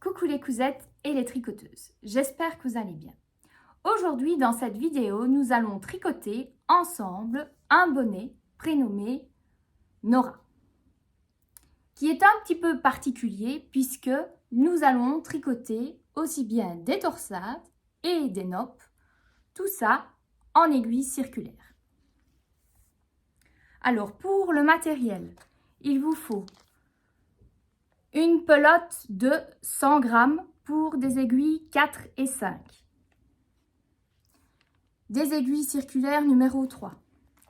Coucou les cousettes et les tricoteuses, j'espère que vous allez bien. Aujourd'hui dans cette vidéo, nous allons tricoter ensemble un bonnet prénommé Nora, qui est un petit peu particulier puisque nous allons tricoter aussi bien des torsades et des noppes, tout ça en aiguille circulaire. Alors pour le matériel, il vous faut une pelote de 100 grammes pour des aiguilles 4 et 5. Des aiguilles circulaires numéro 3.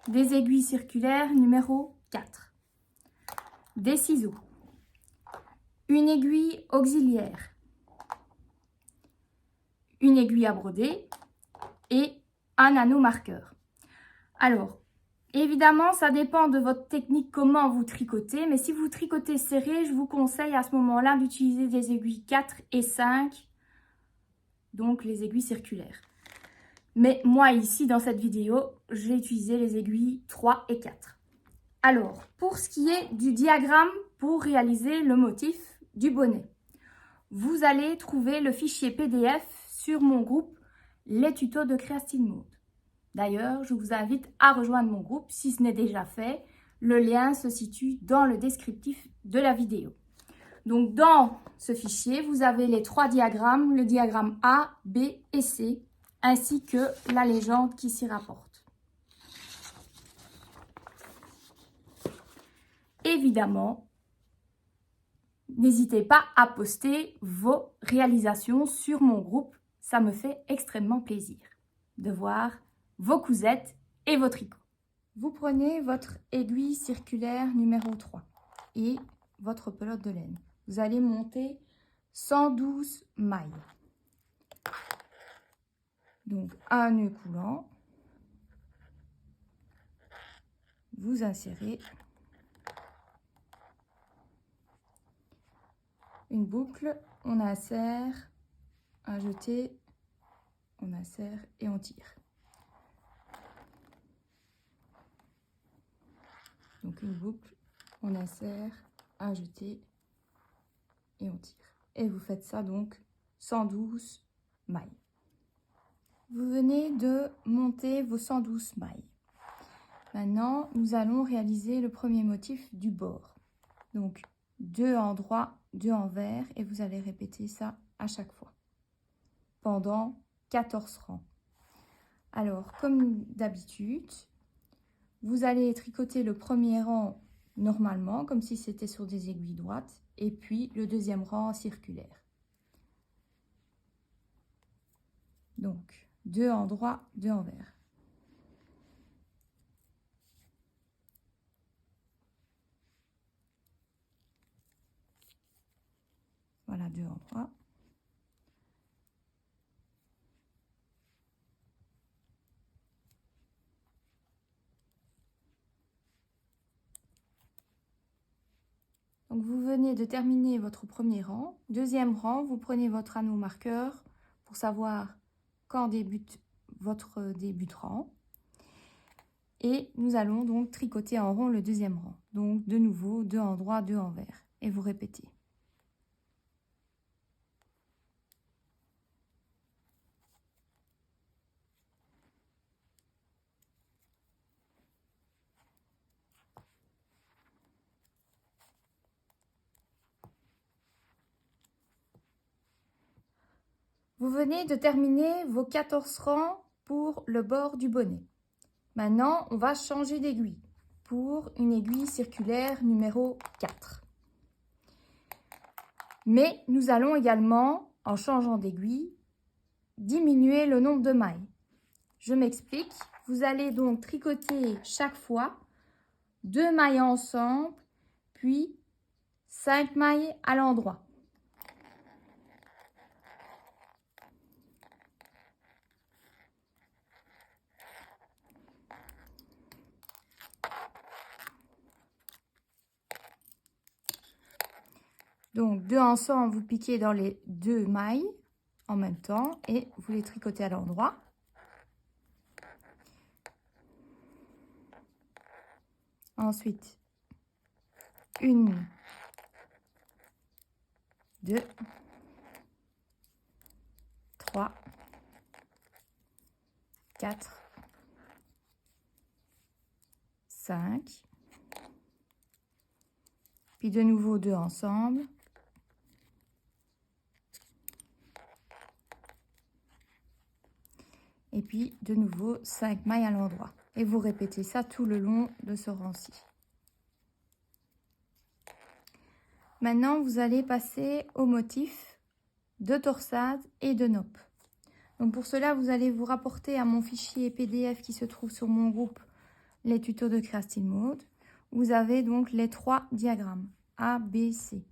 Des aiguilles circulaires numéro 4. Des ciseaux. Une aiguille auxiliaire. Une aiguille à broder et un anneau marqueur. Alors, évidemment, ça dépend de votre technique, comment vous tricotez, mais si vous tricotez serré, je vous conseille à ce moment-là d'utiliser des aiguilles 4 et 5, donc les aiguilles circulaires. Mais moi, ici, dans cette vidéo, j'ai utilisé les aiguilles 3 et 4. Alors, pour ce qui est du diagramme pour réaliser le motif du bonnet, vous allez trouver le fichier PDF sur mon groupe Les tutos de Creastyle Mode. D'ailleurs, je vous invite à rejoindre mon groupe si ce n'est déjà fait. Le lien se situe dans le descriptif de la vidéo. Donc, dans ce fichier, vous avez les 3 diagrammes, le diagramme A, B et C, ainsi que la légende qui s'y rapporte. Évidemment, n'hésitez pas à poster vos réalisations sur mon groupe. Ça me fait extrêmement plaisir de voir vos cousettes et vos tricots. Vous prenez votre aiguille circulaire numéro 3 et votre pelote de laine. Vous allez monter 112 mailles. Donc, un nœud coulant, vous insérez une boucle, on insère, un jeté, on insère et on tire. Donc une boucle, on insère, un jeté et on tire. Et vous faites ça donc 112 mailles. Vous venez de monter vos 112 mailles. Maintenant, nous allons réaliser le premier motif du bord. Donc 2 en droit, 2 en vert et vous allez répéter ça à chaque fois pendant 14 rangs. Alors, comme d'habitude, vous allez tricoter le premier rang normalement, comme si c'était sur des aiguilles droites, et puis le deuxième rang circulaire. Donc, 2 en droit, 2 en vert. Voilà, 2 en droit. Donc, vous venez de terminer votre premier rang. Deuxième rang, vous prenez votre anneau marqueur pour savoir quand débute votre début de rang. Et nous allons donc tricoter en rond le deuxième rang. Donc, de nouveau, 2 en droit, 2 en vert. Et vous répétez. Vous venez de terminer vos 14 rangs pour le bord du bonnet. Maintenant, on va changer d'aiguille pour une aiguille circulaire numéro 4. Mais nous allons également, en changeant d'aiguille, diminuer le nombre de mailles. Je m'explique. Vous allez donc tricoter chaque fois 2 mailles ensemble, puis 5 mailles à l'endroit. Donc, 2 ensemble, vous piquez dans les 2 mailles en même temps et vous les tricotez à l'endroit. Ensuite, 1, 2, 3, 4, 5, puis de nouveau 2 ensemble, et puis de nouveau 5 mailles à l'endroit. Et vous répétez ça tout le long de ce rang-ci. Maintenant, vous allez passer au motif de torsade et de nappe. Donc pour cela, vous allez vous rapporter à mon fichier PDF qui se trouve sur mon groupe Les tutos de Créa-Style Mode. Vous avez donc les 3 diagrammes A, B, C.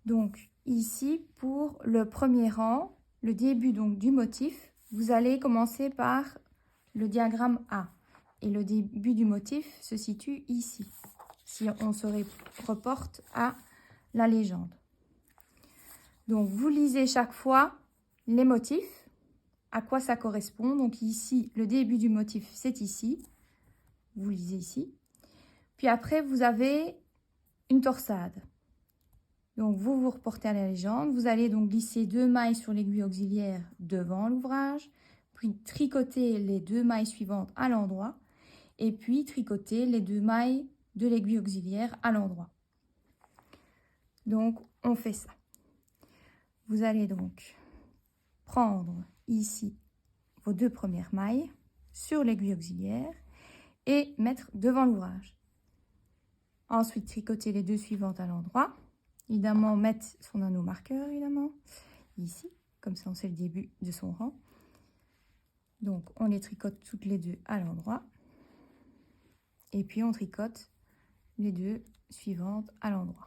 Donc ici, pour le premier rang, le début donc du motif, vous allez commencer par le diagramme A. Et le début du motif se situe ici, si on se reporte à la légende. Donc vous lisez chaque fois les motifs, à quoi ça correspond. Donc ici, le début du motif, c'est ici. Vous lisez ici. Puis après, vous avez une torsade. Donc vous vous reportez à la légende. Vous allez donc glisser 2 mailles sur l'aiguille auxiliaire devant l'ouvrage, puis tricoter les 2 mailles suivantes à l'endroit, et puis tricoter les 2 mailles de l'aiguille auxiliaire à l'endroit. Donc on fait ça. Vous allez donc prendre ici vos 2 premières mailles sur l'aiguille auxiliaire et mettre devant l'ouvrage. Ensuite, tricoter les 2 suivantes à l'endroit. Évidemment, mettre son anneau marqueur, évidemment, ici. Comme ça, on sait le début de son rang. Donc, on les tricote toutes les 2 à l'endroit. Et puis, on tricote les 2 suivantes à l'endroit.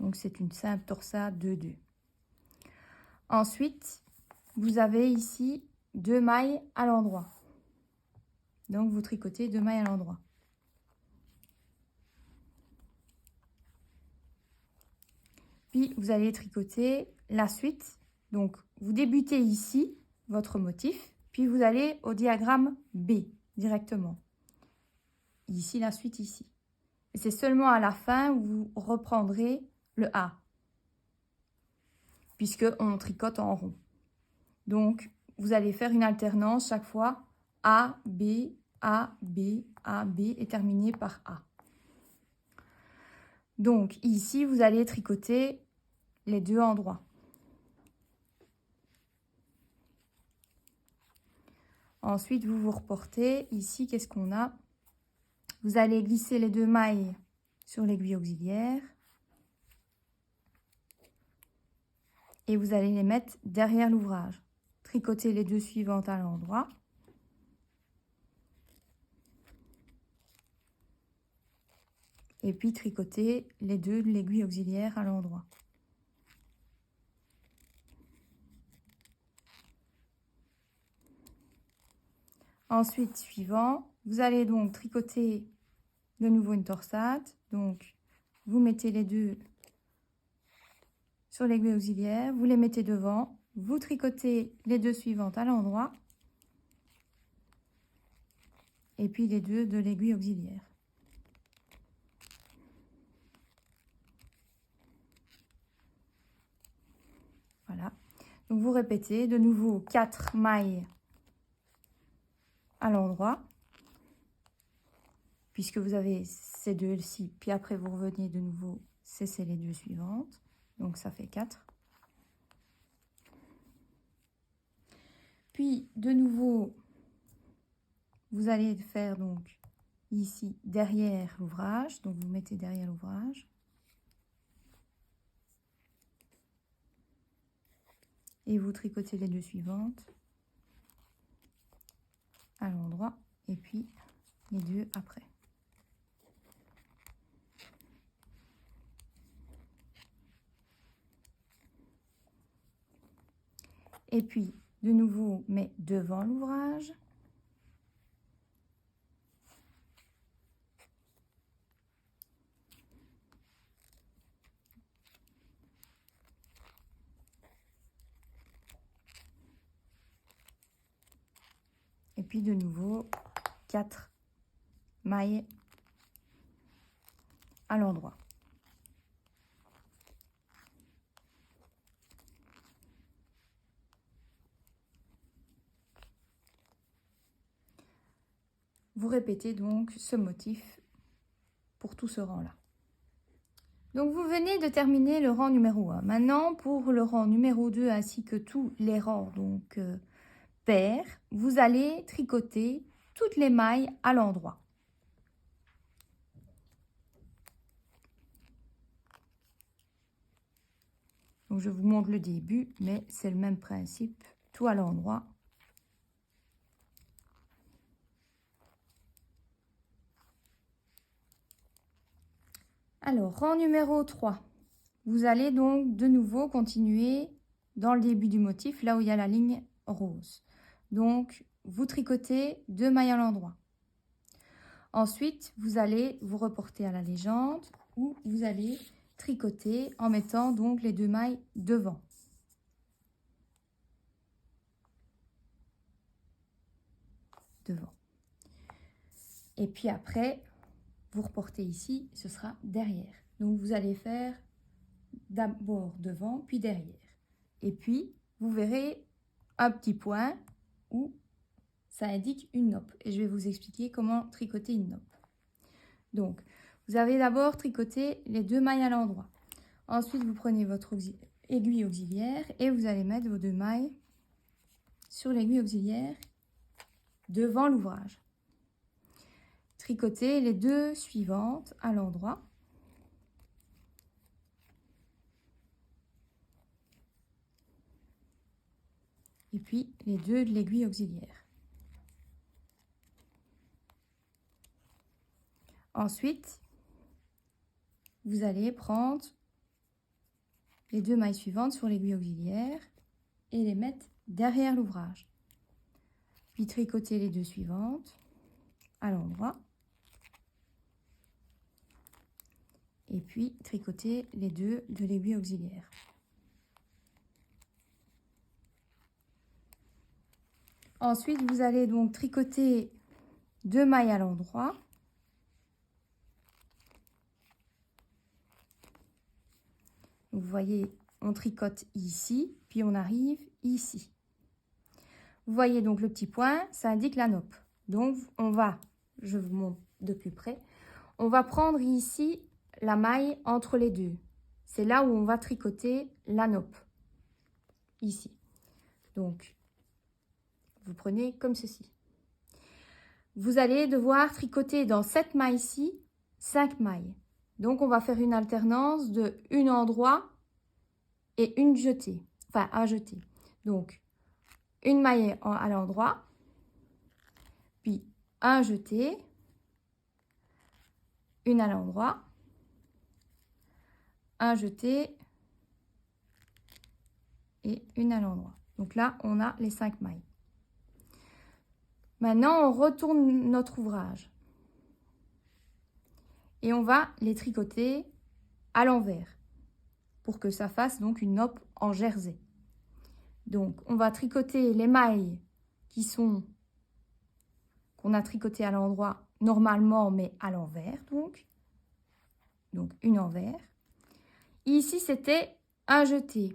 Donc, c'est une simple torsade de 2. Ensuite, vous avez ici 2 mailles à l'endroit. Donc, vous tricotez 2 mailles à l'endroit. Puis, vous allez tricoter la suite. Donc, vous débutez ici, votre motif, puis vous allez au diagramme B directement. Ici, la suite ici. Et c'est seulement à la fin où vous reprendrez le A, puisqu'on tricote en rond. Donc, vous allez faire une alternance chaque fois A, B, A, B, A, B et terminer par A. Donc, ici, vous allez tricoter les 2 endroits. Ensuite, vous vous reportez. Ici, qu'est-ce qu'on a? Vous allez glisser les 2 mailles sur l'aiguille auxiliaire. Et vous allez les mettre derrière l'ouvrage. Tricoter les 2 suivantes à l'endroit. Et puis tricoter les 2 de l'aiguille auxiliaire à l'endroit. Ensuite, suivant, vous allez donc tricoter de nouveau une torsade. Donc, vous mettez les 2 sur l'aiguille auxiliaire, vous les mettez devant, vous tricotez les 2 suivantes à l'endroit. Et puis les 2 de l'aiguille auxiliaire. Voilà. Donc, vous répétez de nouveau 4 mailles à l'endroit, puisque vous avez ces 2-ci, puis après vous revenez de nouveau, c'est les 2 suivantes, donc ça fait 4. Puis de nouveau, vous allez faire donc ici derrière l'ouvrage, donc vous mettez derrière l'ouvrage. Et vous tricotez les 2 suivantes à l'endroit, et puis les 2 après. Et puis, de nouveau, mais devant l'ouvrage. Et puis, de nouveau, 4 mailles à l'endroit. vous répétez donc ce motif pour tout ce rang-là. Donc, vous venez de terminer le rang numéro 1. Maintenant, pour le rang numéro 2 ainsi que tous les rangs donc pairs, vous allez tricoter toutes les mailles à l'endroit. Donc, je vous montre le début, mais c'est le même principe, tout à l'endroit. Alors, rang numéro 3. Vous allez donc de nouveau continuer dans le début du motif, là où il y a la ligne rose. Donc, vous tricotez 2 mailles à l'endroit. Ensuite, vous allez vous reporter à la légende où vous allez tricoter en mettant donc les 2 mailles devant. Et puis après, vous reportez ici, ce sera derrière. Donc, vous allez faire d'abord devant, puis derrière. Et puis, vous verrez un petit point où ça indique une noppe. Et je vais vous expliquer comment tricoter une noppe. Donc, vous avez d'abord tricoté les 2 mailles à l'endroit. Ensuite, vous prenez votre aiguille auxiliaire et vous allez mettre vos 2 mailles sur l'aiguille auxiliaire devant l'ouvrage. Tricotez les 2 suivantes à l'endroit. Et puis les 2 de l'aiguille auxiliaire. Ensuite, vous allez prendre les 2 mailles suivantes sur l'aiguille auxiliaire et les mettre derrière l'ouvrage. Puis tricoter les 2 suivantes à l'endroit. Et puis tricoter les 2 de l'aiguille auxiliaire. Ensuite, vous allez donc tricoter 2 mailles à l'endroit. Vous voyez, on tricote ici, puis on arrive ici. Vous voyez donc le petit point, ça indique la noppe. Donc, on va, je vous montre de plus près, on va prendre ici la maille entre les 2. C'est là où on va tricoter la noppe, ici. Donc, vous prenez comme ceci. Vous allez devoir tricoter dans cette maille-ci 5 mailles. Donc, on va faire une alternance de un endroit et une jetée. Enfin, un jeté. Donc, une maille à l'endroit, puis un jeté, une à l'endroit, un jeté et une à l'endroit. Donc là, on a les 5 mailles. Maintenant, on retourne notre ouvrage. Et on va les tricoter à l'envers pour que ça fasse donc une noppe en jersey. Donc, on va tricoter les mailles qu'on a tricotées à l'endroit normalement, mais à l'envers, donc une envers. Ici, c'était un jeté.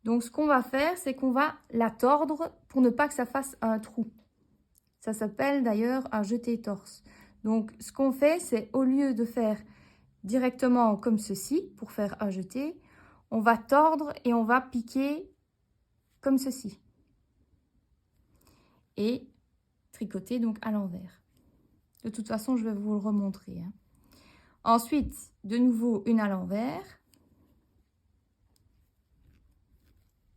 Donc, ce qu'on va faire, c'est qu'on va la tordre pour ne pas que ça fasse un trou. Ça s'appelle d'ailleurs un jeté torse. Donc, ce qu'on fait, c'est au lieu de faire directement comme ceci, pour faire un jeté, on va tordre et on va piquer comme ceci. Et tricoter donc à l'envers. De toute façon, je vais vous le remontrer. Ensuite, de nouveau, une à l'envers.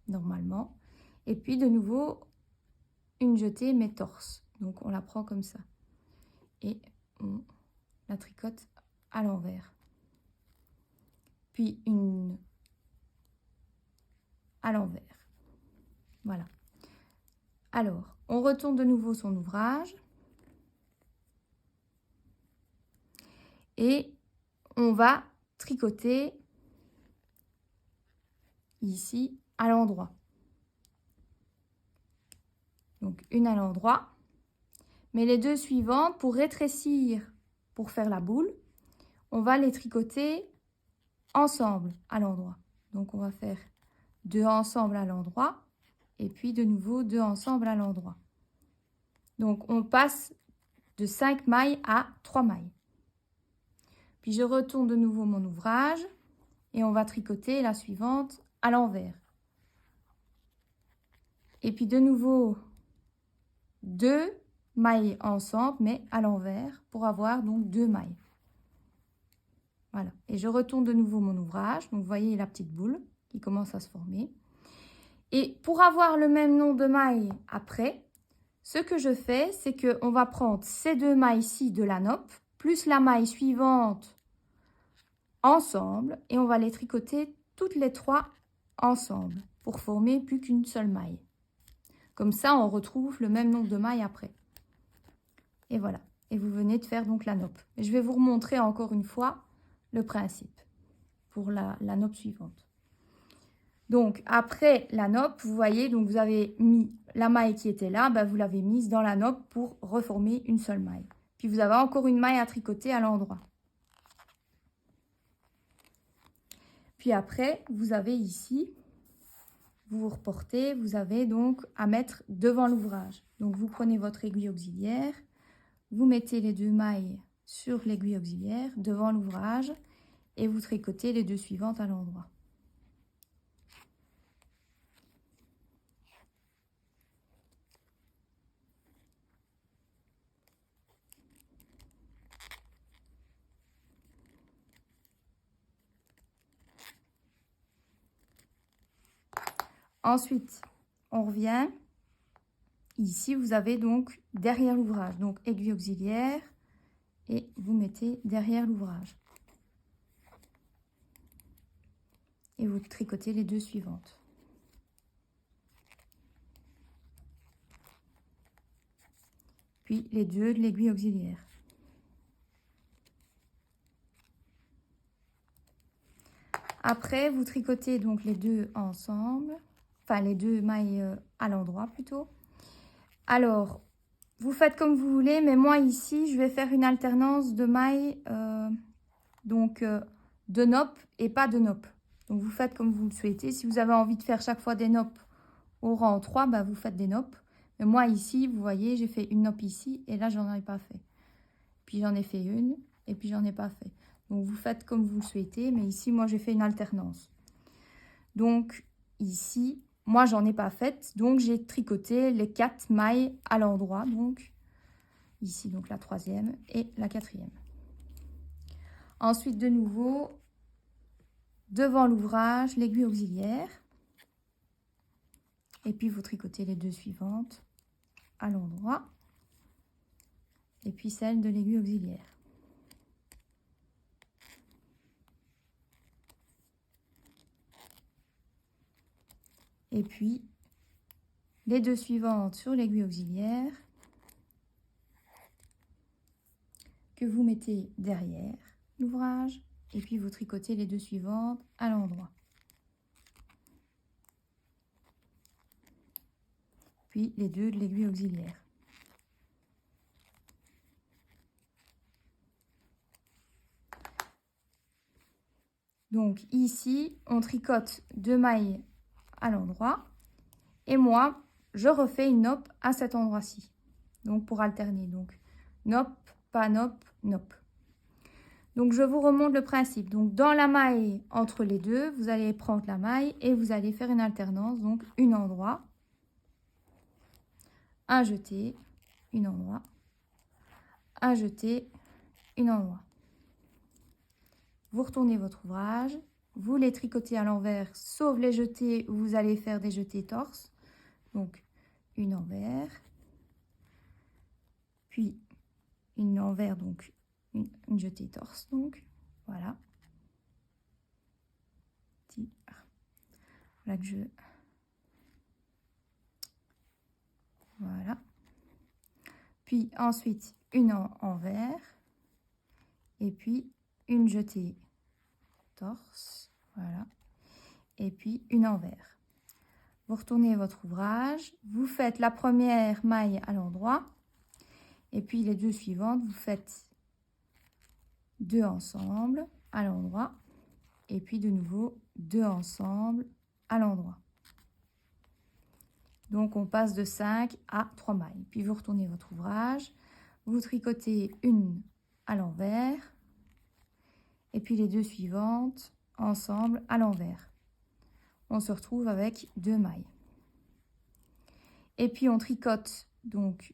Normalement. Et puis, de nouveau, une jetée, mais torse. Donc, on la prend comme ça. Et on la tricote à l'envers. Puis, une à l'envers. Voilà. Alors, on retourne de nouveau son ouvrage. Et on va tricoter ici à l'endroit. Donc, une à l'endroit. Mais les 2 suivantes, pour rétrécir, pour faire la boule, on va les tricoter ensemble à l'endroit. Donc, on va faire 2 ensemble à l'endroit et puis de nouveau 2 ensemble à l'endroit. Donc, on passe de 5 mailles à 3 mailles. Puis je retourne de nouveau mon ouvrage et on va tricoter la suivante à l'envers. Et puis de nouveau 2 mailles ensemble mais à l'envers pour avoir donc 2 mailles. Voilà, et je retourne de nouveau mon ouvrage. Donc vous voyez la petite boule qui commence à se former. Et pour avoir le même nombre de mailles après, ce que je fais, c'est qu'on va prendre ces 2 mailles-ci de la nappe, plus la maille suivante ensemble, et on va les tricoter toutes les 3 ensemble pour former plus qu'une seule maille. Comme ça, on retrouve le même nombre de mailles après. Et voilà, et vous venez de faire donc la nappe. Et je vais vous remontrer encore une fois le principe pour la nappe suivante. Donc après la nappe, vous voyez, donc vous avez mis la maille qui était là, vous l'avez mise dans la nappe pour reformer une seule maille. Puis vous avez encore une maille à tricoter à l'endroit. Puis après, vous avez ici, vous vous reportez, vous avez donc à mettre devant l'ouvrage. Donc vous prenez votre aiguille auxiliaire, vous mettez les 2 mailles sur l'aiguille auxiliaire devant l'ouvrage et vous tricotez les 2 suivantes à l'endroit. Ensuite, on revient. Ici, vous avez donc derrière l'ouvrage, donc aiguille auxiliaire, et vous mettez derrière l'ouvrage. Et vous tricotez les 2 suivantes. Puis les 2 de l'aiguille auxiliaire. Après, vous tricotez donc les 2 ensemble, enfin les 2 mailles à l'endroit plutôt. Alors, vous faites comme vous voulez, mais moi ici, je vais faire une alternance de mailles, de nappe et pas de nappe. Donc, vous faites comme vous le souhaitez. Si vous avez envie de faire chaque fois des nappes au rang 3, vous faites des nappes. Mais moi ici, vous voyez, j'ai fait une nappe ici et là, j'en ai pas fait. Puis j'en ai fait une et puis j'en ai pas fait. Donc, vous faites comme vous le souhaitez, mais ici, moi, j'ai fait une alternance. Donc, ici, moi, j'en ai pas fait. Donc, j'ai tricoté les 4 mailles à l'endroit. Donc, ici, donc la 3e et la 4e. Ensuite, de nouveau, devant l'ouvrage, l'aiguille auxiliaire. Et puis, vous tricotez les 2 suivantes à l'endroit. Et puis, celle de l'aiguille auxiliaire. Et puis, les 2 suivantes sur l'aiguille auxiliaire que vous mettez derrière l'ouvrage. Et puis, vous tricotez les 2 suivantes à l'endroit. Puis, les 2 de l'aiguille auxiliaire. Donc, ici, on tricote 2 mailles à l'endroit. Et moi, je refais une nappe à cet endroit-ci. Donc, pour alterner. Donc, nappe, pas nappe, nappe. Donc, je vous remonte le principe. Donc, dans la maille entre les deux, vous allez prendre la maille et vous allez faire une alternance. Donc, une endroit, un jeté, une endroit, un jeté, une endroit. Vous retournez votre ouvrage, vous les tricotez à l'envers, sauf les jetés où vous allez faire des jetés torse. Donc, une envers, puis une envers, donc une jetée torse, donc voilà. Voilà que je... Voilà. Puis ensuite, une envers, et puis une jetée torse, voilà. Et puis une envers. Vous retournez votre ouvrage, vous faites la première maille à l'endroit, et puis les 2 suivantes, vous faites 2 ensemble à l'endroit, et puis de nouveau 2 ensemble à l'endroit. Donc on passe de 5 à 3 mailles. Puis vous retournez votre ouvrage, vous tricotez une à l'envers et puis les deux suivantes ensemble à l'envers. On se retrouve avec 2 mailles. Et puis on tricote donc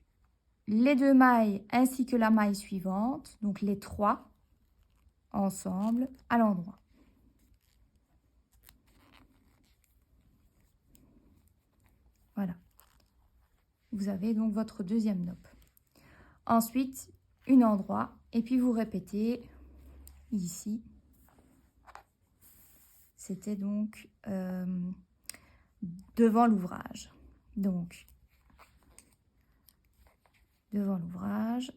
les 2 mailles ainsi que la maille suivante, donc les 3 ensemble à l'endroit. Voilà. Vous avez donc votre deuxième nope. Ensuite, une endroit et puis vous répétez ici. C'était donc devant l'ouvrage. Donc, devant l'ouvrage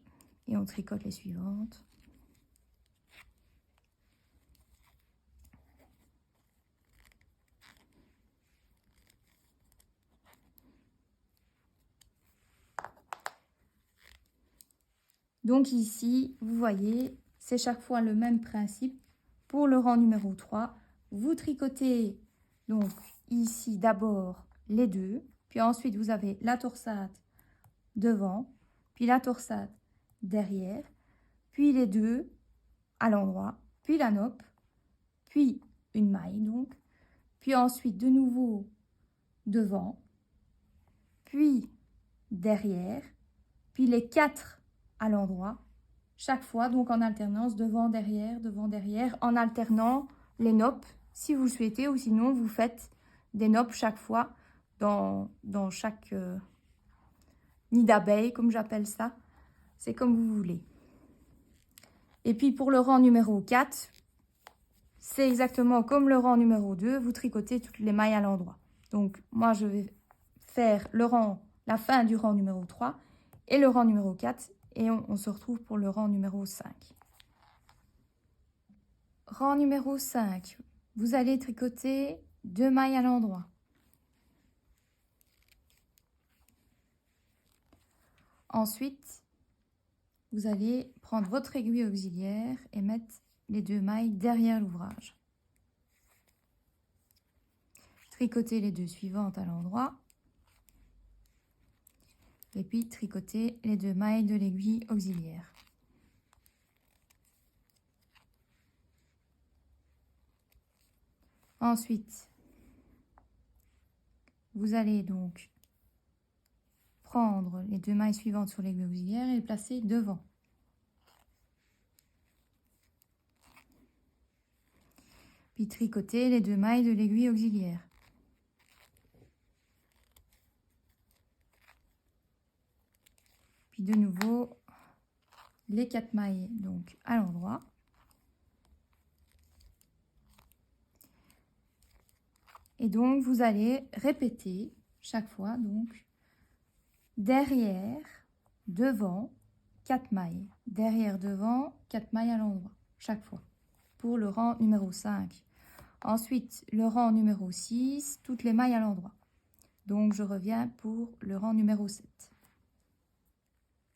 et on tricote les suivantes. Donc ici, vous voyez, c'est chaque fois le même principe. Pour le rang numéro 3, vous tricotez donc ici d'abord les deux, puis ensuite vous avez la torsade devant, puis la torsade derrière, puis les deux à l'endroit, puis la nope, puis une maille donc, puis ensuite de nouveau devant, puis derrière, puis les 4 à l'endroit, chaque fois donc en alternance devant, derrière, en alternant les nopes si vous le souhaitez, ou sinon vous faites des nopes chaque fois dans chaque nid d'abeille, comme j'appelle ça. C'est comme vous voulez. Et puis pour le rang numéro 4, c'est exactement comme le rang numéro 2, vous tricotez toutes les mailles à l'endroit. Donc moi je vais faire la fin du rang numéro 3 et le rang numéro 4 et on se retrouve pour le rang numéro 5. Rang numéro 5, vous allez tricoter 2 mailles à l'endroit. Ensuite, vous allez prendre votre aiguille auxiliaire et mettre les 2 mailles derrière l'ouvrage. Tricoter les 2 suivantes à l'endroit. Et puis tricoter les 2 mailles de l'aiguille auxiliaire. Ensuite, vous allez donc prendre les 2 mailles suivantes sur l'aiguille auxiliaire et les placer devant. Puis tricoter les 2 mailles de l'aiguille auxiliaire. Puis de nouveau les 4 mailles donc à l'endroit. Et donc vous allez répéter chaque fois donc derrière, devant, 4 mailles. Derrière, devant, 4 mailles à l'endroit, chaque fois, pour le rang numéro 5. Ensuite, le rang numéro 6, toutes les mailles à l'endroit. Donc, je reviens pour le rang numéro 7.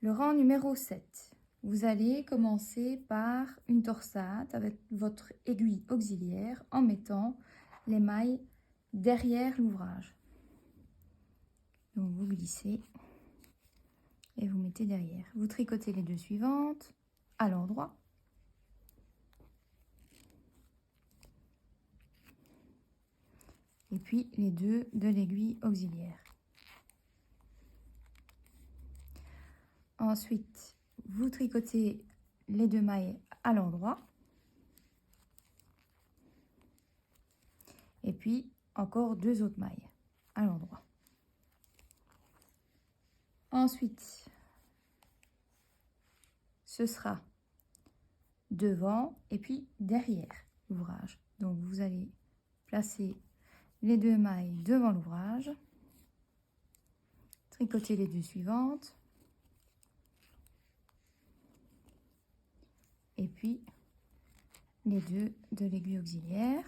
Le rang numéro 7, vous allez commencer par une torsade avec votre aiguille auxiliaire en mettant les mailles derrière l'ouvrage. Donc, vous glissez et vous mettez derrière. Vous tricotez les 2 suivantes à l'endroit. Et puis les 2 de l'aiguille auxiliaire. Ensuite, vous tricotez les 2 mailles à l'endroit. Et puis encore 2 autres mailles à l'endroit. Ensuite, ce sera devant et puis derrière l'ouvrage. Donc vous allez placer les 2 mailles devant l'ouvrage, tricoter les 2 suivantes et puis les 2 de l'aiguille auxiliaire.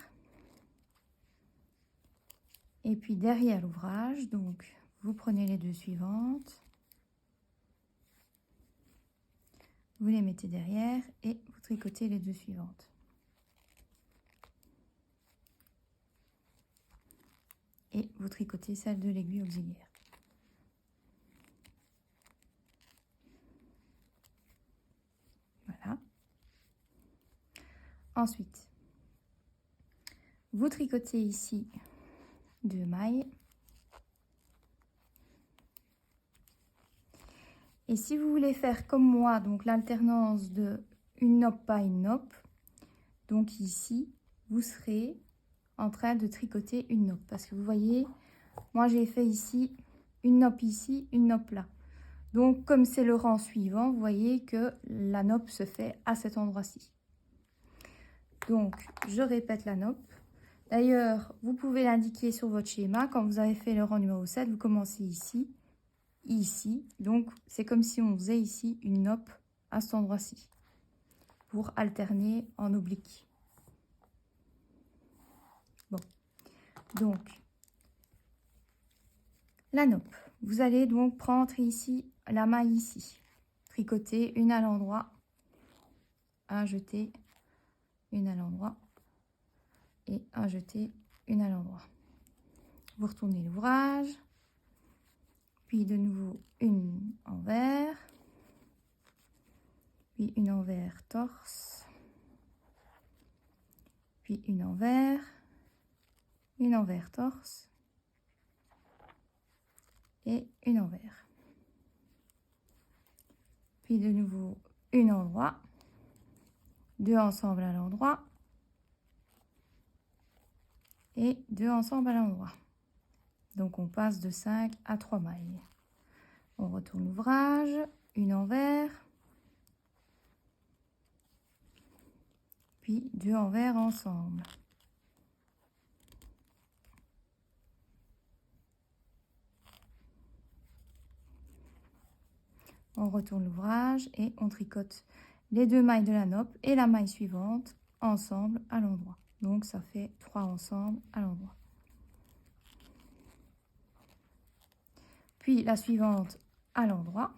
Et puis derrière l'ouvrage, donc vous prenez les 2 suivantes, vous les mettez derrière et vous tricotez les 2 suivantes. Et vous tricotez celle de l'aiguille auxiliaire. Ensuite, vous tricotez ici 2 mailles. Et si vous voulez faire comme moi, donc l'alternance de une nope, pas une nope, donc ici, vous serez en train de tricoter une nope. Parce que vous voyez, moi j'ai fait ici, une nope ici, une nope là. Donc comme c'est le rang suivant, vous voyez que la nope se fait à cet endroit-ci. Donc je répète la nope. D'ailleurs, vous pouvez l'indiquer sur votre schéma. Quand vous avez fait le rang numéro 7, vous commencez ici, ici. Donc c'est comme si on faisait ici une nope à cet endroit-ci pour alterner en oblique. Bon, donc la nope. Vous allez donc prendre ici la maille ici, tricoter une à l'endroit, un jeter, une à l'endroit et un jeter, une à l'endroit. Vous retournez l'ouvrage, puis de nouveau une envers, puis une envers torse, puis une envers torse et une envers. Puis de nouveau une endroit, 2 ensemble à l'endroit et 2 ensemble à l'endroit. Donc on passe de 5 à 3 mailles. On retourne l'ouvrage, une envers, puis 2 envers ensemble. On retourne l'ouvrage et on tricote les 2 mailles de la nope et la maille suivante ensemble à l'endroit. Donc ça fait 3 ensemble à l'endroit. Puis la suivante à l'endroit.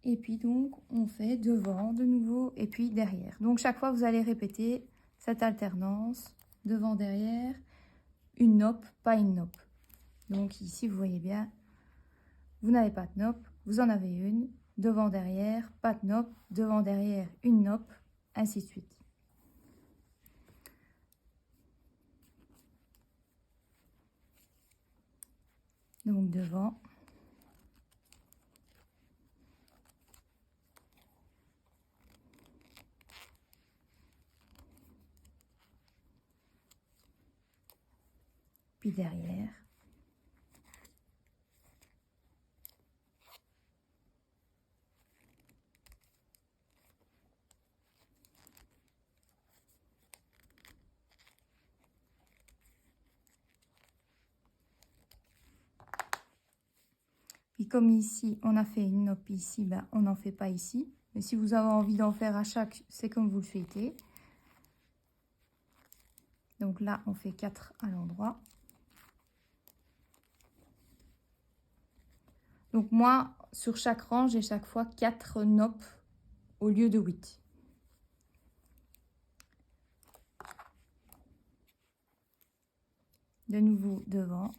Et puis donc on fait devant de nouveau et puis derrière. Donc chaque fois vous allez répéter cette alternance devant derrière, une nope, pas une nope. Donc ici vous voyez bien, vous n'avez pas de nope, vous en avez une, devant derrière, pas de nope, devant derrière, une nope, ainsi de suite. Donc devant, puis derrière. Puis comme ici, on a fait une nope ici, ben, on n'en fait pas ici. Mais si vous avez envie d'en faire à chaque, c'est comme vous le souhaitez. Donc là, on fait 4 à l'endroit. Donc moi, sur chaque rang, j'ai chaque fois 4 nopes au lieu de 8. De nouveau devant.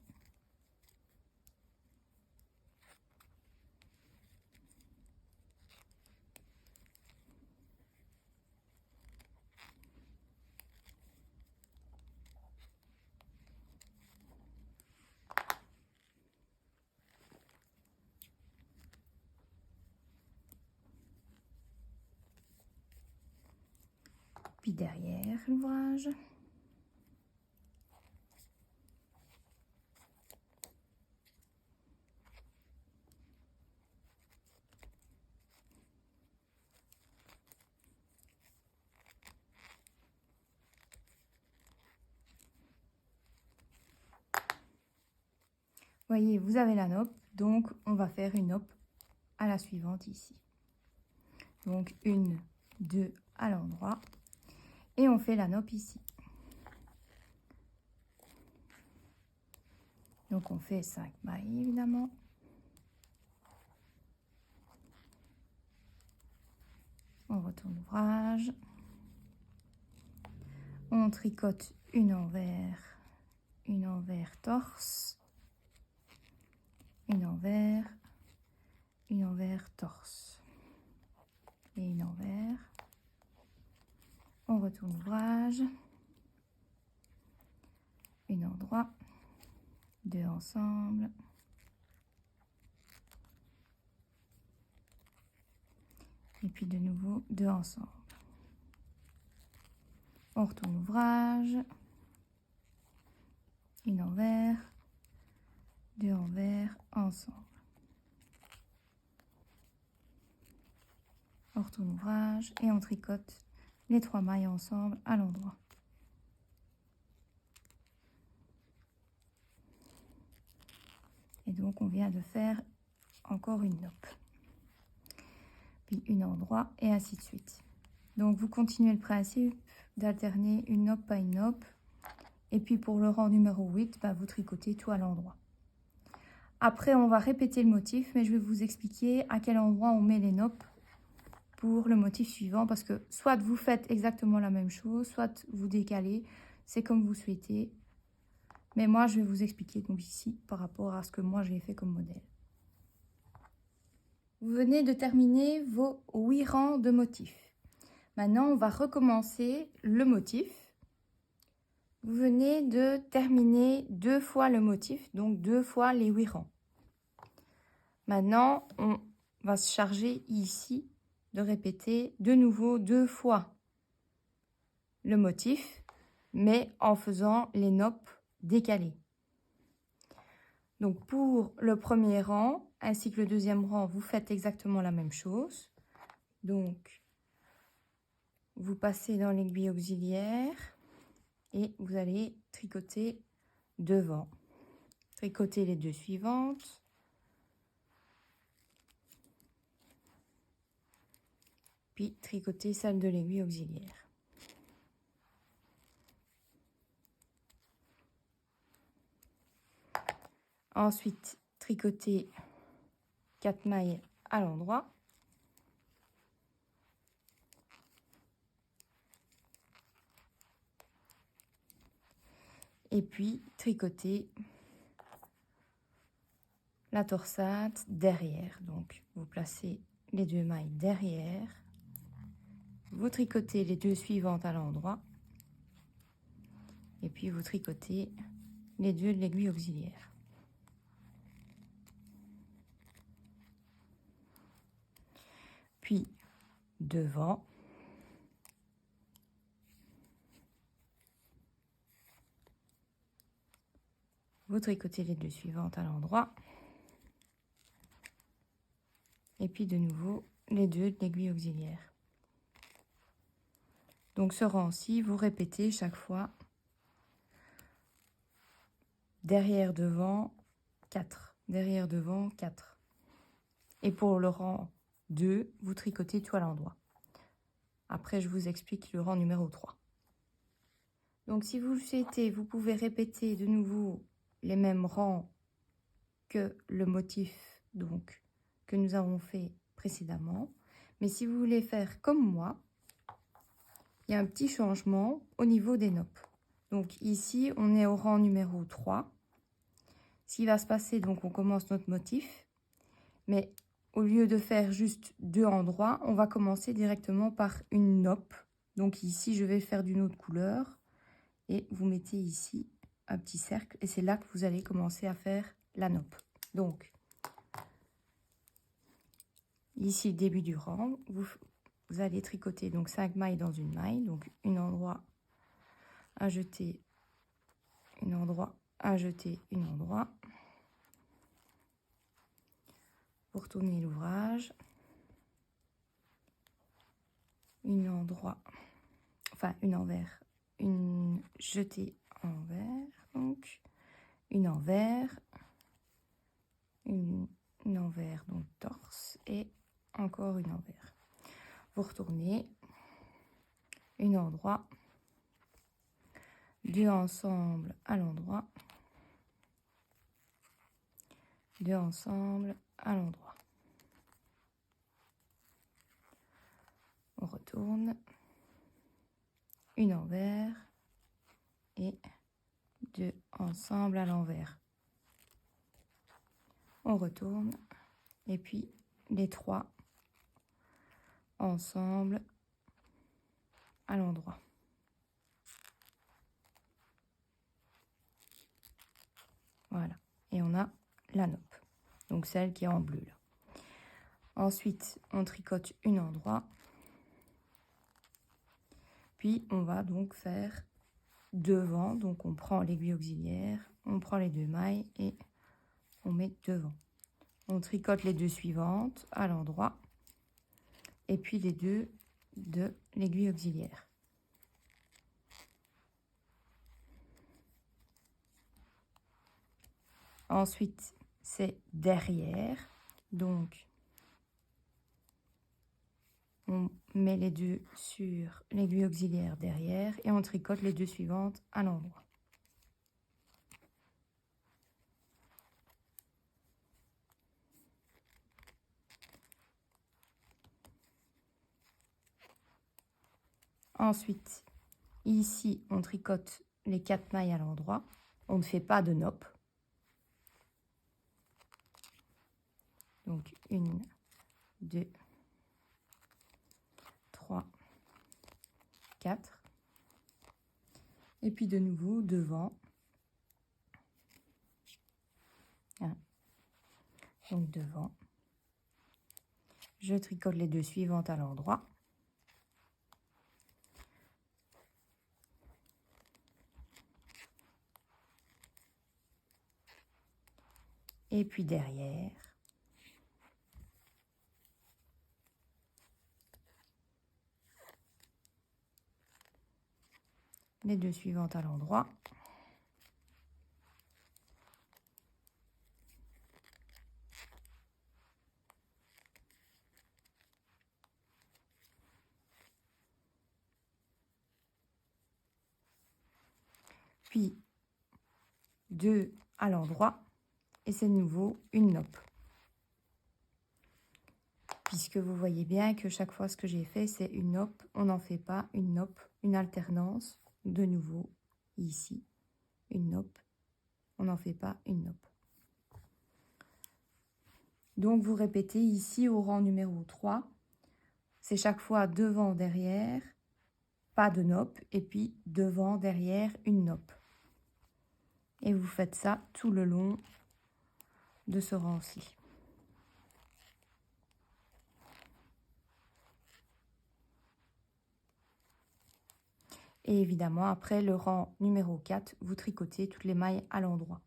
Puis derrière l'ouvrage. Voyez, vous avez la nope, donc on va faire une nope à la suivante ici. Donc une, 2 à l'endroit et on fait la nope ici. Donc on fait 5 mailles évidemment. On retourne l'ouvrage. On tricote une envers torse, une envers torse et une envers retourne l'ouvrage, une endroit, deux ensemble, et puis de nouveau deux ensemble. On retourne l'ouvrage, une envers, deux envers, ensemble. On retourne l'ouvrage et on tricote les 3 mailles ensemble à l'endroit. Et donc on vient de faire encore une nope, puis une endroit et ainsi de suite. Donc vous continuez le principe d'alterner une nope à une nope, et puis pour le rang numéro 8, vous tricotez tout à l'endroit. Après on va répéter le motif, mais je vais vous expliquer à quel endroit on met les nopes pour le motif suivant, parce que soit vous faites exactement la même chose, soit vous décalez, c'est comme vous souhaitez. Mais moi, je vais vous expliquer donc ici par rapport à ce que moi j'ai fait comme modèle. Vous venez de terminer vos 8 rangs de motifs. Maintenant, on va recommencer le motif. Vous venez de terminer 2 fois le motif, donc 2 fois les 8 rangs. Maintenant, on va se charger ici de répéter de nouveau 2 fois le motif, mais en faisant les nopes décalées. Donc pour le premier rang ainsi que le deuxième rang, vous faites exactement la même chose. Donc vous passez dans l'aiguille auxiliaire et vous allez tricoter devant. Tricotez les 2 suivantes. Puis tricoter celle de l'aiguille auxiliaire. Ensuite, tricoter 4 mailles à l'endroit. Et puis tricoter la torsade derrière. Donc vous placez les 2 mailles derrière. Vous tricotez les 2 suivantes à l'endroit. Et puis vous tricotez les 2 de l'aiguille auxiliaire. Puis devant. Vous tricotez les 2 suivantes à l'endroit. Et puis de nouveau les 2 de l'aiguille auxiliaire. Donc ce rang-ci, vous répétez chaque fois derrière, devant, 4. Derrière, devant, 4. Et pour le rang 2, vous tricotez tout à l'endroit. Après, je vous explique le rang numéro 3. Donc si vous le souhaitez, vous pouvez répéter de nouveau les mêmes rangs que le motif donc que nous avons fait précédemment. Mais si vous voulez faire comme moi, il y a un petit changement au niveau des nopes. Donc ici, on est au rang numéro 3. Ce qui va se passer, donc on commence notre motif, mais au lieu de faire juste 2 endroits, on va commencer directement par une nope. Donc ici, je vais faire d'une autre couleur et vous mettez ici un petit cercle et c'est là que vous allez commencer à faire la nope. Donc ici, début du rang, vous allez tricoter donc 5 mailles dans une maille, donc un endroit, un jeté, un endroit, un jeté, un endroit. Vous retournez l'ouvrage, une endroit, enfin une envers, une jetée envers, donc une envers, une envers, donc torse, et encore une envers. Vous retournez, une endroit, 2 ensemble à l'endroit, 2 ensemble à l'endroit. On retourne, une envers et 2 ensemble à l'envers. On retourne et puis les 3 ensemble à l'endroit. Voilà. Et on a la nope. Donc celle qui est en bleu là. Ensuite, on tricote une endroit. Puis on va donc faire devant. Donc on prend l'aiguille auxiliaire, on prend les 2 mailles et on met devant. On tricote les 2 suivantes à l'endroit. Et puis les 2 de l'aiguille auxiliaire. Ensuite, c'est derrière. Donc, on met les 2 sur l'aiguille auxiliaire derrière et on tricote les 2 suivantes à l'endroit. Ensuite, ici, on tricote les 4 mailles à l'endroit. On ne fait pas de nope. Donc, 1, 2, 3, 4. Et puis de nouveau, devant. 1. Donc, devant. Je tricote les 2 suivantes à l'endroit. Et puis derrière. Les 2 suivantes à l'endroit. Puis 2 à l'endroit. Et c'est de nouveau une nope. Puisque vous voyez bien que chaque fois ce que j'ai fait, c'est une nope. On n'en fait pas une nope, une alternance. De nouveau, ici, une nope. On n'en fait pas une nope. Donc, vous répétez ici au rang numéro 3. C'est chaque fois devant, derrière, pas de nope. Et puis, devant, derrière, une nope. Et vous faites ça tout le long de ce rang-ci. Et évidemment, après le rang numéro 4, vous tricotez toutes les mailles à l'endroit.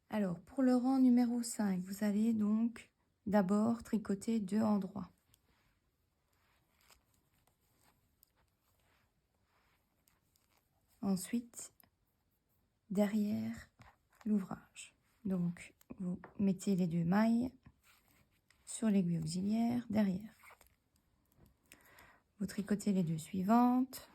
Alors, pour le rang numéro 5, vous allez donc d'abord tricoter 2 endroits. Ensuite, derrière l'ouvrage. Donc, vous mettez les 2 mailles sur l'aiguille auxiliaire derrière. Vous tricotez les 2 suivantes.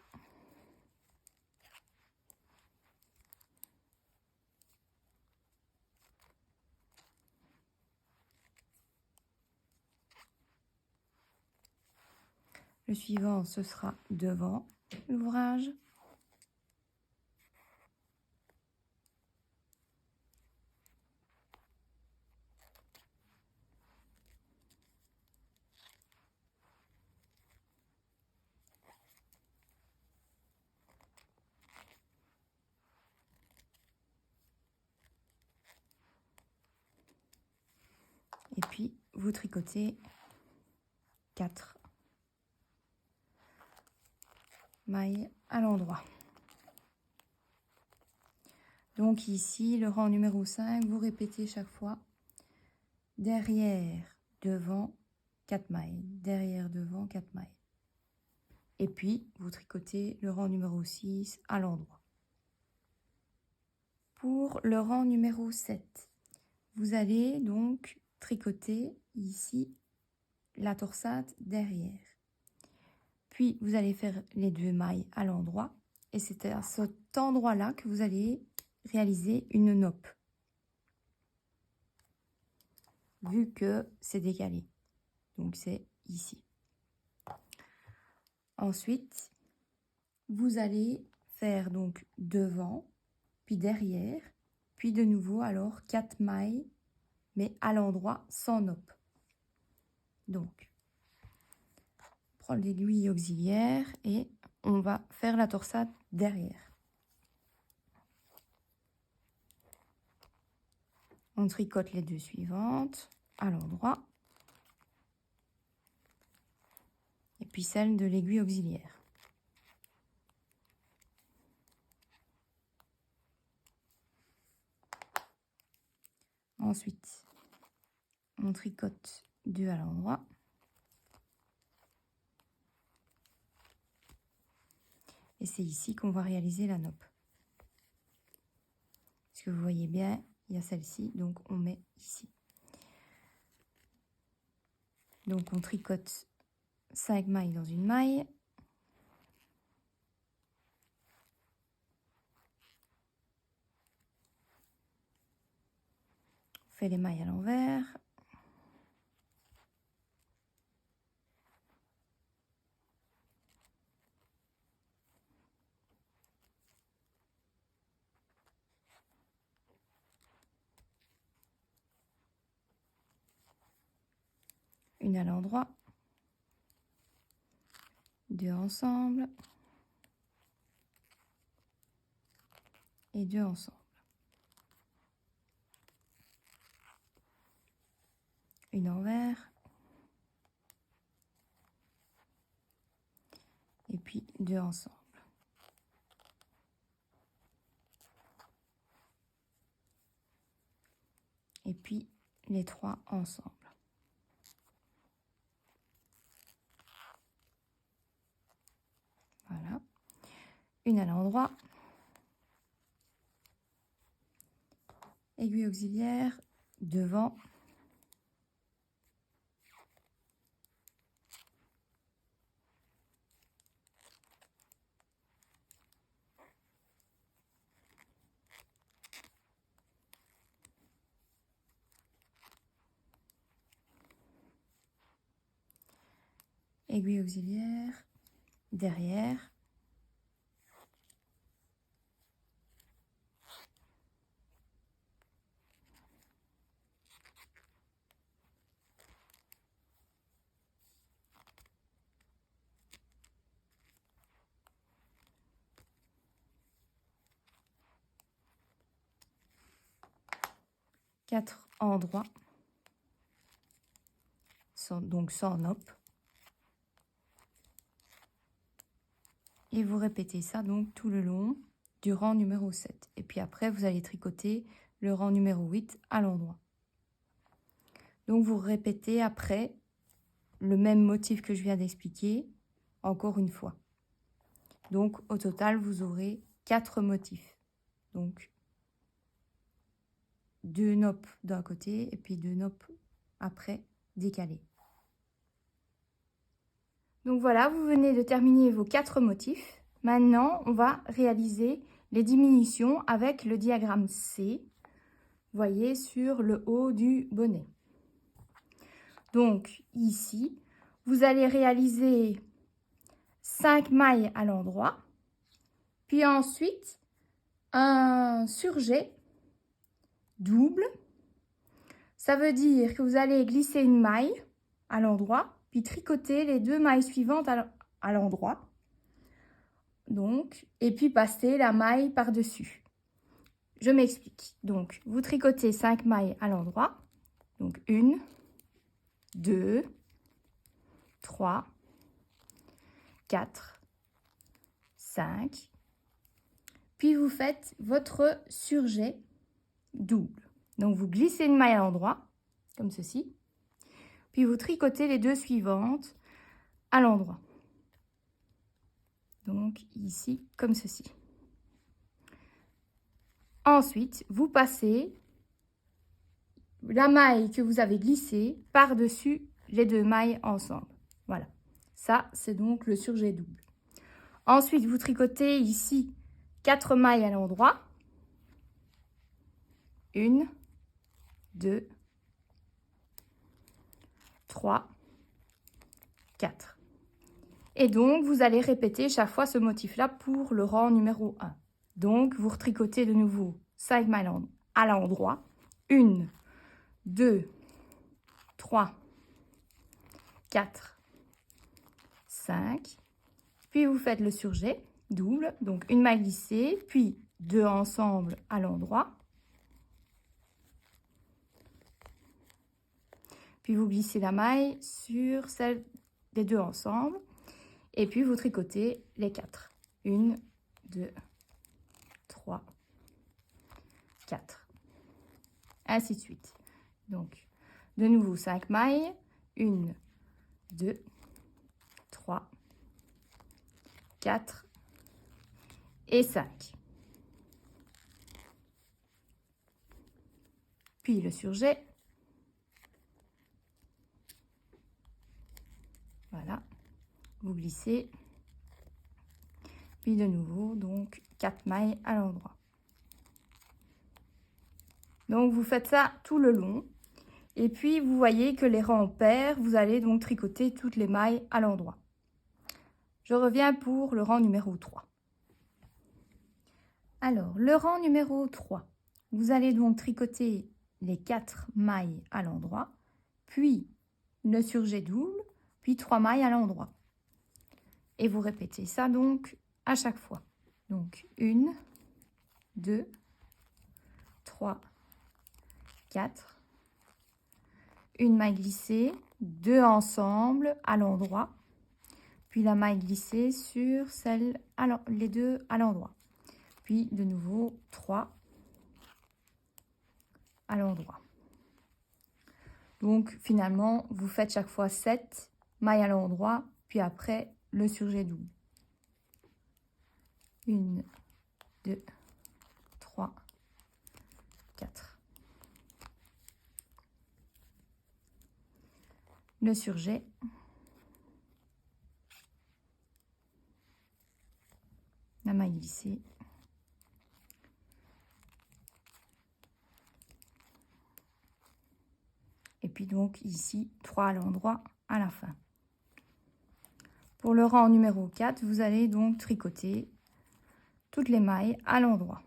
Le suivant, ce sera devant l'ouvrage. Et puis, vous tricotez 4 mailles à l'endroit. Donc ici, le rang numéro 5, vous répétez chaque fois derrière, devant, 4 mailles. Derrière, devant, 4 mailles. Et puis, vous tricotez le rang numéro 6 à l'endroit. Pour le rang numéro 7, vous allez donc tricoter ici la torsade derrière. Puis, vous allez faire les 2 mailles à l'endroit. Et c'est à cet endroit-là que vous allez réaliser une nope. Vu que c'est décalé. Donc, c'est ici. Ensuite, vous allez faire donc devant, puis derrière, puis de nouveau alors 4 mailles, mais à l'endroit sans nope. Donc, prendre l'aiguille auxiliaire et on va faire la torsade derrière. On tricote les 2 suivantes à l'endroit. Et puis celle de l'aiguille auxiliaire. Ensuite, on tricote 2 à l'endroit. Et c'est ici qu'on va réaliser la nappe. Parce que vous voyez bien, il y a celle-ci, donc on met ici. Donc on tricote 5 mailles dans une maille. On fait les mailles à l'envers. Une à l'endroit. 2 ensemble. Et 2 ensemble. Une envers. Et puis 2 ensemble. Et puis les 3 ensemble. Voilà. Une à l'endroit. Aiguille auxiliaire devant. Aiguille auxiliaire derrière. Quatre endroits, donc sans nappe. Et vous répétez ça donc tout le long du rang numéro 7. Et puis après, vous allez tricoter le rang numéro 8 à l'endroit. Donc vous répétez après le même motif que je viens d'expliquer encore une fois. Donc au total, vous aurez 4 motifs. Donc 2 nappes d'un côté et puis 2 nappes après décalées. Donc voilà, vous venez de terminer vos 4 motifs. Maintenant, on va réaliser les diminutions avec le diagramme C, vous voyez, sur le haut du bonnet. Donc ici, vous allez réaliser 5 mailles à l'endroit, puis ensuite un surjet double. Ça veut dire que vous allez glisser une maille à l'endroit, puis tricoter les 2 mailles suivantes à l'endroit. Donc, et puis passer la maille par-dessus. Je m'explique. Donc, vous tricotez 5 mailles à l'endroit. Donc, 1, 2, 3, 4, 5. Puis, vous faites votre surjet double. Donc, vous glissez une maille à l'endroit, comme ceci. Puis, vous tricotez les 2 suivantes à l'endroit. Donc, ici, comme ceci. Ensuite, vous passez la maille que vous avez glissée par-dessus les 2 mailles ensemble. Voilà. Ça, c'est donc le surjet double. Ensuite, vous tricotez ici 4 mailles à l'endroit. 1, 2, 3, 4. Et donc, vous allez répéter chaque fois ce motif-là pour le rang numéro 1. Donc, vous retricotez de nouveau 5 mailles à l'endroit. 1, 2, 3, 4, 5. Puis, vous faites le surjet double. Donc, une maille glissée, puis 2 ensemble à l'endroit. puis vous glissez la maille sur celle des deux ensemble, et puis vous tricotez les 4. 1, 2, 3, 4, ainsi de suite. Donc, de nouveau 5 mailles, 1, 2, 3, 4 et 5. Puis le surjet. Voilà, vous glissez. Puis de nouveau, donc 4 mailles à l'endroit. Donc vous faites ça tout le long. Et puis vous voyez que les rangs pairs, vous allez donc tricoter toutes les mailles à l'endroit. Je reviens pour le rang numéro 3. Alors, le rang numéro 3, vous allez donc tricoter les 4 mailles à l'endroit, puis le surjet double, puis 3 mailles à l'endroit. Et vous répétez ça donc à chaque fois. Donc 1, 2, 3, 4, une maille glissée, 2 ensemble à l'endroit, puis la maille glissée sur celle les 2 à l'endroit. Puis de nouveau 3 à l'endroit. Donc finalement, vous faites chaque fois 7 mailles à l'endroit, puis après le surjet double. 1, 2, 3, 4. Le surjet. La maille glissée. Et puis donc ici, 3 à l'endroit à la fin. Pour le rang numéro 4, vous allez donc tricoter toutes les mailles à l'endroit.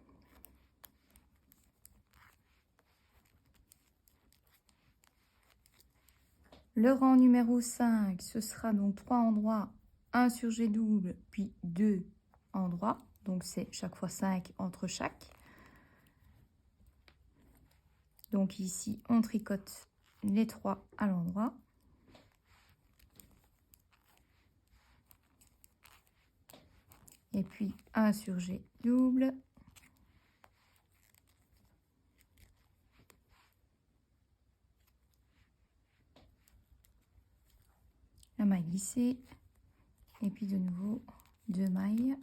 Le rang numéro 5, ce sera donc 3 endroits, un surjet double, puis 2 endroits. Donc c'est chaque fois 5 entre chaque. Donc ici, on tricote les 3 à l'endroit. Et puis un surjet double. La maille glissée. Et puis de nouveau 2 mailles.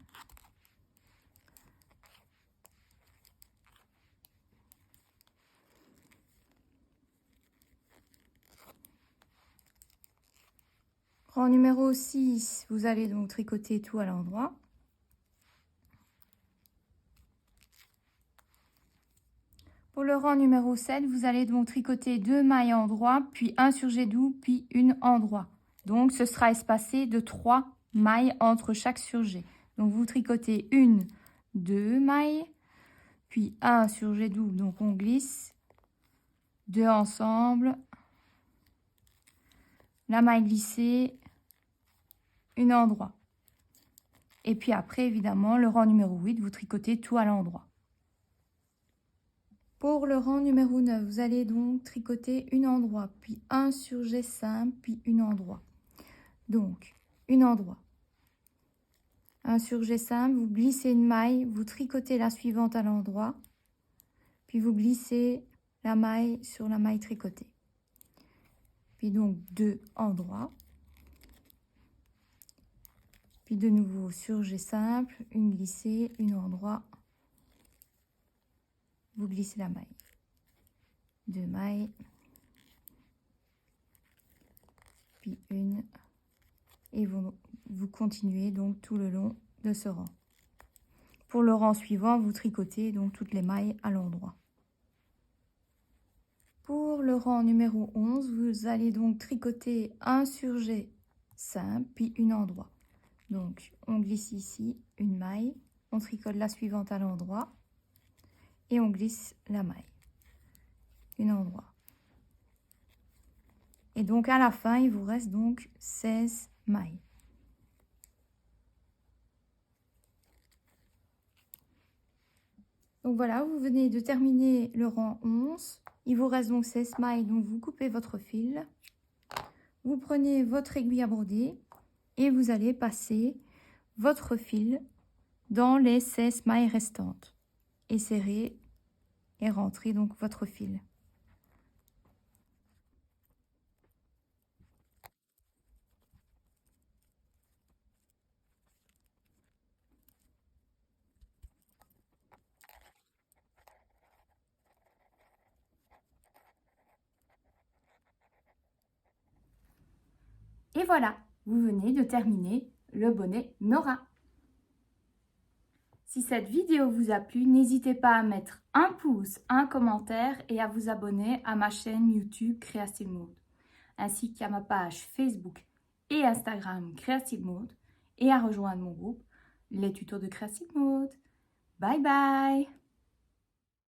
Rang numéro 6, vous allez donc tricoter tout à l'endroit. Pour le rang numéro 7, vous allez donc tricoter 2 mailles endroit, puis un surjet double, puis une endroit. Donc ce sera espacé de 3 mailles entre chaque surjet. Donc vous tricotez 1, 2 mailles, puis un surjet double, donc on glisse, 2 ensemble, la maille glissée, une endroit. Et puis après, évidemment, le rang numéro 8, vous tricotez tout à l'endroit. Pour le rang numéro 9, vous allez donc tricoter une endroit, puis un surjet simple, puis une endroit. Donc, une endroit. Un surjet simple, vous glissez une maille, vous tricotez la suivante à l'endroit, puis vous glissez la maille sur la maille tricotée. Puis donc 2 endroits. Puis de nouveau surjet simple, une glissée, une endroit. Vous glissez la maille. 2 mailles. Puis une. Et vous continuez donc tout le long de ce rang. Pour le rang suivant, vous tricotez donc toutes les mailles à l'endroit. Pour le rang numéro 11, vous allez donc tricoter un surjet simple, puis une endroit. Donc, on glisse ici une maille, on tricote la suivante à l'endroit et on glisse la maille, une endroit. Et donc, à la fin, il vous reste donc 16 mailles. Donc voilà, vous venez de terminer le rang 11 Il vous reste donc 16 mailles, donc vous coupez votre fil. Vous prenez votre aiguille à broder et vous allez passer votre fil dans les 16 mailles restantes. Et serrer et rentrer donc votre fil. Et voilà, vous venez de terminer le bonnet Nora. Si cette vidéo vous a plu, n'hésitez pas à mettre un pouce, un commentaire et à vous abonner à ma chaîne YouTube Creative Mode, ainsi qu'à ma page Facebook et Instagram Creative Mode et à rejoindre mon groupe Les Tutos de Creative Mode. Bye bye!